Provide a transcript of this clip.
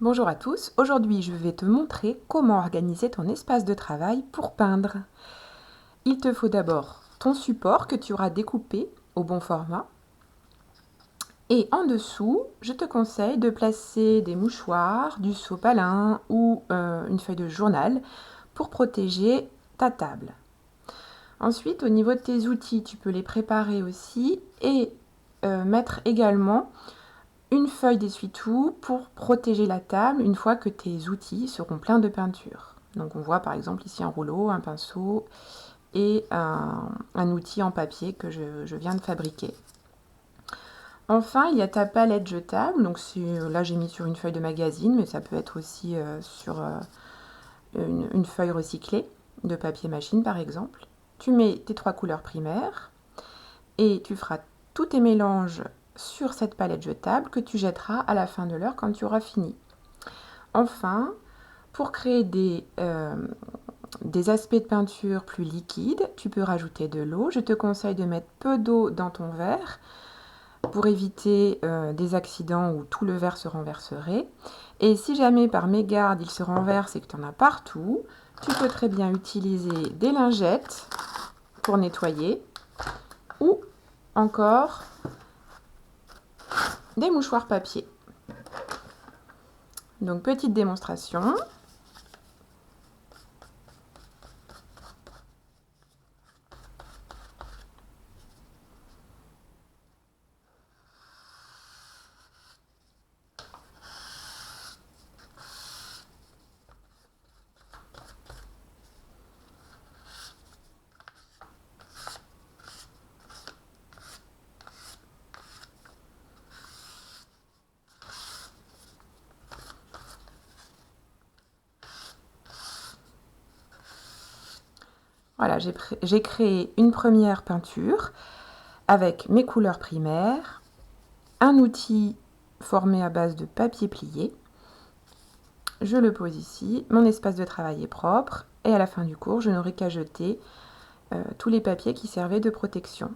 Bonjour à tous, aujourd'hui je vais te montrer comment organiser ton espace de travail pour peindre. Il te faut d'abord ton support que tu auras découpé au bon format. Et en dessous, je te conseille de placer des mouchoirs, du sopalin ou une feuille de journal pour protéger ta table. Ensuite, au niveau de tes outils, tu peux les préparer aussi et mettre également une feuille d'essuie-tout pour protéger la table une fois que tes outils seront pleins de peinture. Donc on voit par exemple ici un rouleau, un pinceau et un outil en papier que je viens de fabriquer. Enfin, il y a ta palette jetable. Donc là j'ai mis sur une feuille de magazine, mais ça peut être aussi sur une feuille recyclée de papier machine par exemple. Tu mets tes 3 couleurs primaires et tu feras tous tes mélanges sur cette palette jetable que tu jetteras à la fin de l'heure quand tu auras fini. Enfin, pour créer des aspects de peinture plus liquides, tu peux rajouter de l'eau. Je te conseille de mettre peu d'eau dans ton verre pour éviter des accidents où tout le verre se renverserait. Et si jamais par mégarde il se renverse et que tu en as partout, tu peux très bien utiliser des lingettes pour nettoyer ou encore des mouchoirs papier. Donc petite démonstration. Voilà, j'ai créé une première peinture avec mes couleurs primaires, un outil formé à base de papier plié. Je le pose ici, mon espace de travail est propre et à la fin du cours, je n'aurai qu'à jeter tous les papiers qui servaient de protection.